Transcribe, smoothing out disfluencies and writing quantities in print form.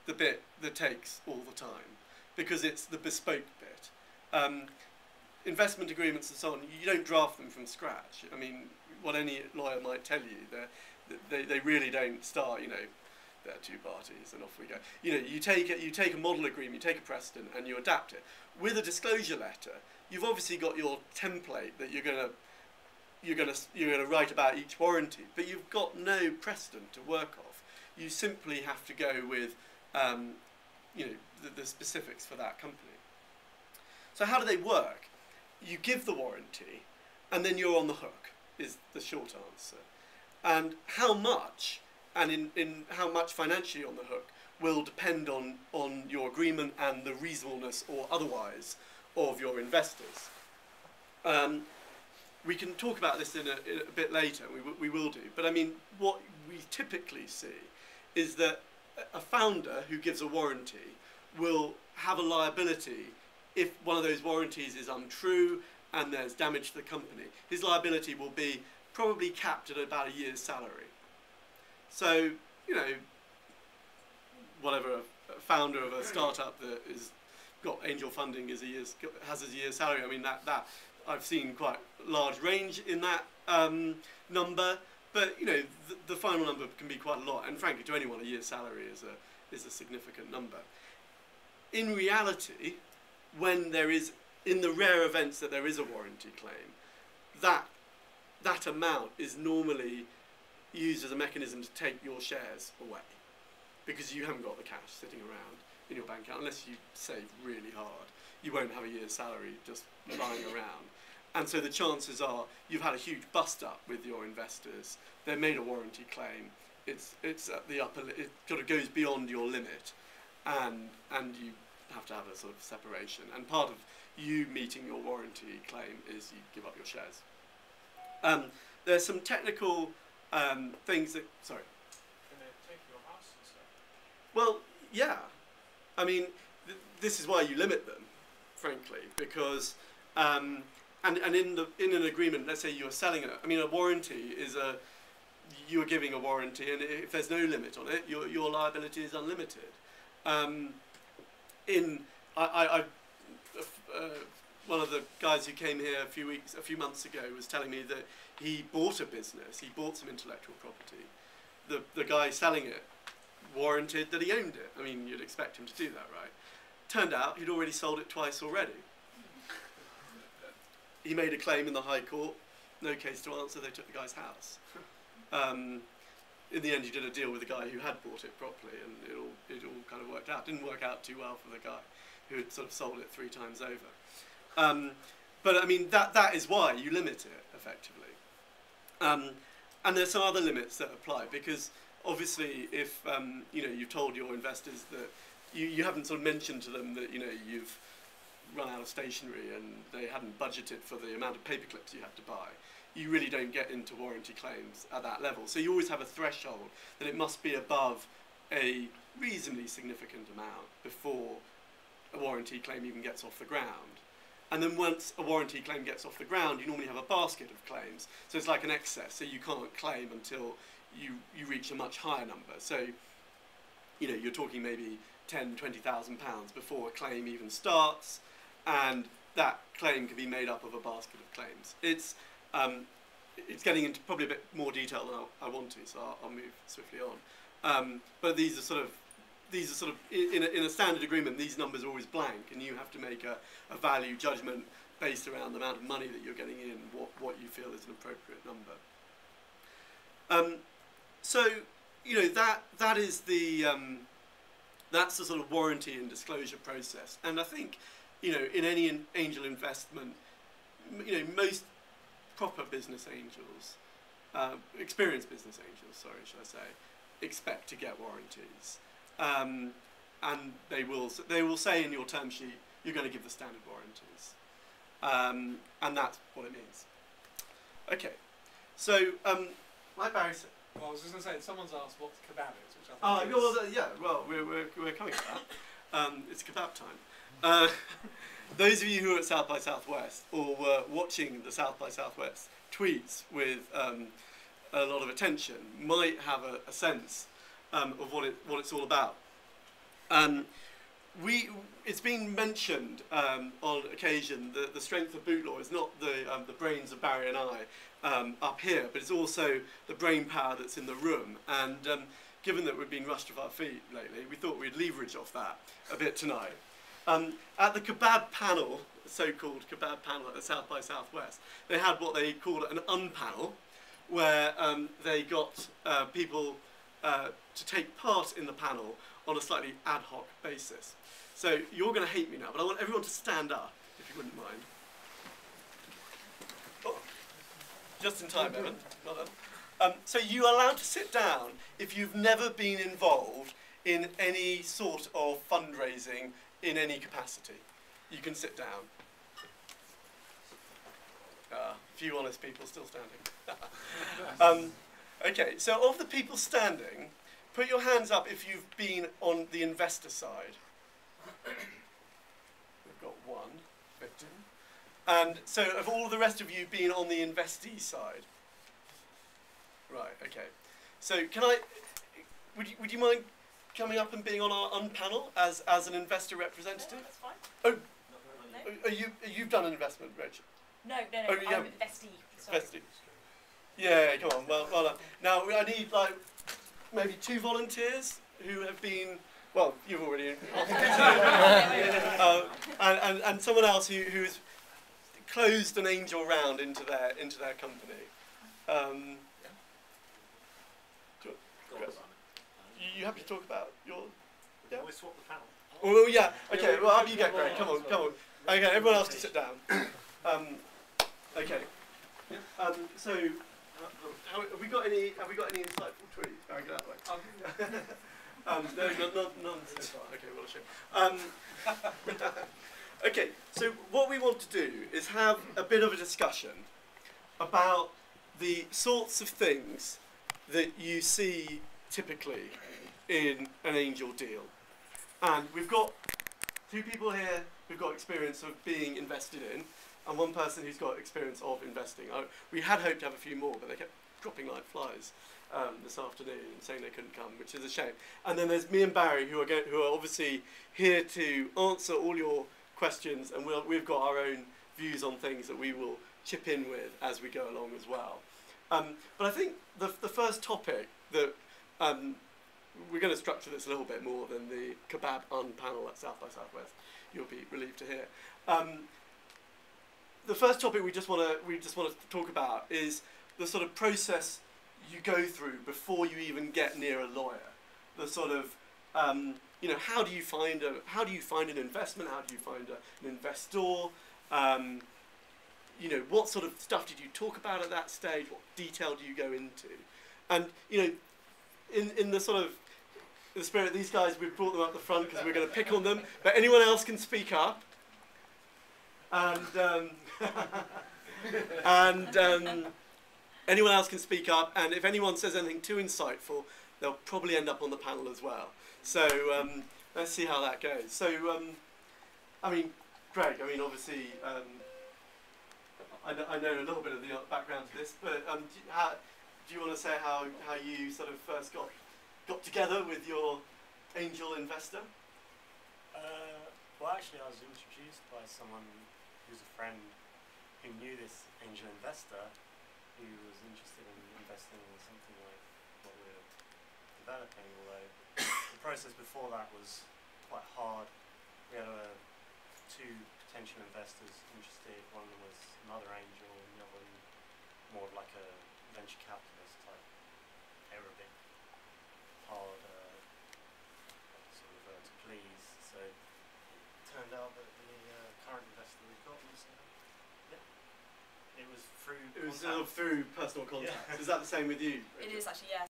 the bit that takes all the time, because it's the bespoke bit. Investment agreements and so on, you don't draft them from scratch. I mean, what any lawyer might tell you, they really don't start, you know, there are two parties and off we go. You know, you take a model agreement, you take a precedent and you adapt it. With a disclosure letter, you've obviously got your template that you're gonna write about each warranty, but you've got no precedent to work off. You simply have to go with you know, the specifics for that company. So how do they work? You give the warranty, and then you're on the hook, is the short answer. And how much, and in how much financially on the hook, will depend on your agreement and the reasonableness or otherwise of your investors. We can talk about this in a bit later, we will do, but I mean, what we typically see is that a founder who gives a warranty will have a liability if one of those warranties is untrue and there's damage to the company. His liability will be probably capped at about a year's salary. So, you know, whatever a founder of a startup that is got angel funding has a year's salary. I mean, that I've seen quite a large range in that number, but you know, the final number can be quite a lot. And frankly, to anyone, a year's salary is a significant number. In reality, when there is, in the rare events that there is a warranty claim, that amount is normally used as a mechanism to take your shares away, because you haven't got the cash sitting around in your bank account unless you save really hard. You won't have a year's salary just lying around. And so the chances are you've had a huge bust up with your investors. They made a warranty claim. It's at the upper, it sort of goes beyond your limit, and you have to have a sort of separation. And part of you meeting your warranty claim is you give up your shares. There's some technical things that, sorry. Can they take your house and stuff? Well, yeah. I mean, this is why you limit them, frankly, because and in an agreement, let's say you're selling it. I mean, a warranty is you are giving a warranty, and if there's no limit on it, your liability is unlimited. One of the guys who came here a few months ago was telling me that he bought a business, he bought some intellectual property. The guy selling it warranted that he owned it. I mean, you'd expect him to do that, right? Turned out he'd already sold it twice already. He made a claim in the High Court, no case to answer, they took the guy's house. In the end, he did a deal with the guy who had bought it properly, and it all kind of worked out. Didn't work out too well for the guy who had sort of sold it 3 times over. But I mean, that is why you limit it, effectively. And there's some other limits that apply, because obviously if you know, you've told your investors that you haven't sort of mentioned to them that, you know, you've run out of stationery and they hadn't budgeted for the amount of paper clips you have to buy, you really don't get into warranty claims at that level. So you always have a threshold that it must be above a reasonably significant amount before a warranty claim even gets off the ground. And then once a warranty claim gets off the ground, you normally have a basket of claims. So it's like an excess, so you can't claim until you reach a much higher number. So, you know, you're talking maybe £10,000, £20,000 before a claim even starts, and that claim can be made up of a basket of claims. It's getting into probably a bit more detail than I want to, so I'll move swiftly on. But these are sort of in a standard agreement, these numbers are always blank, and you have to make a value judgment based around the amount of money that you're getting in, what you feel is an appropriate number. So, you know, that is the that's the sort of warranty and disclosure process. And I think, you know, in any angel investment, you know, most proper business angels, experienced business angels, sorry, should I say, expect to get warranties. And they will say in your term sheet, you're going to give the standard warranties. And that's what it means. Okay, so, like Barry said, well, I was just going to say, someone's asked what kebab is, which I think we're coming to that. It's kebab time. Those of you who are at South by Southwest or were watching the South by Southwest tweets with a lot of attention might have a sense of what it's all about. It's been mentioned on occasion that the strength of Bootlaw is not the brains of Barry and I up here, but it's also the brain power that's in the room. And given that we've been rushed off our feet lately, we thought we'd leverage off that a bit tonight. At the kebab panel, the so-called kebab panel at the South by Southwest, they had what they called an unpanel, where they got people to take part in the panel on a slightly ad hoc basis. So you're going to hate me now, but I want everyone to stand up, if you wouldn't mind. Oh, just in time, Evan. Well done. So you are allowed to sit down if you've never been involved in any sort of fundraising in any capacity. You can sit down. Few honest people still standing. Okay, so of the people standing, put your hands up if you've been on the investor side. We've got one victim. And so have all the rest of you been on the investee side? Right, okay. So would you mind coming up and being on our unpanel as an investor representative? Yeah, that's fine. Oh, you've done an investment, Reg? No, Oh, I'm yeah. investee. Sorry. Investee. Yeah, come on, well done. Now, I need like maybe 2 volunteers who have been, well, you've already, and someone else who's closed an angel round into their company. You happy to talk about your? Yeah. We swap the panel. Oh yeah. Okay. Well, up you get, Greg. Come on. Okay. Everyone else to sit down. Okay. So, have we got any insightful tweets? I'll get that way. No, none so far. Okay, well, I'll show. Okay. So what we want to do is have a bit of a discussion about the sorts of things that you see typically in an angel deal. And we've got 2 people here who've got experience of being invested in, and 1 person who's got experience of investing. We had hoped to have a few more, but they kept dropping like flies this afternoon and saying they couldn't come, which is a shame. And then there's me and Barry who are obviously here to answer all your questions, and we've got our own views on things that we will chip in with as we go along as well. But I think the first topic that we're going to structure this a little bit more than the kebab panel at South by Southwest. You'll be relieved to hear. The first topic we just want to talk about is the sort of process you go through before you even get near a lawyer. The sort of how do you find an investment? How do you find an investor? What sort of stuff did you talk about at that stage? What detail do you go into? And in the sort of the spirit of these guys, we've brought them up the front because we're going to pick on them. But anyone else can speak up. And anyone else can speak up. And if anyone says anything too insightful, they'll probably end up on the panel as well. So let's see how that goes. So, Greg, obviously, I know a little bit of the background to this, but do you want to say how you sort of first got together with your angel investor? Well, actually, I was introduced by someone who's a friend who knew this angel investor who was interested in investing in something like what we're developing, although the process before that was quite hard. We had 2 potential investors interested. One of them was another angel, and the other one more of like a venture capitalist type. They were a bit hard to please, so it turned out that the current investor we got was it was through through personal contacts. Yeah. Is that the same with you, Rachel? It is actually, yeah.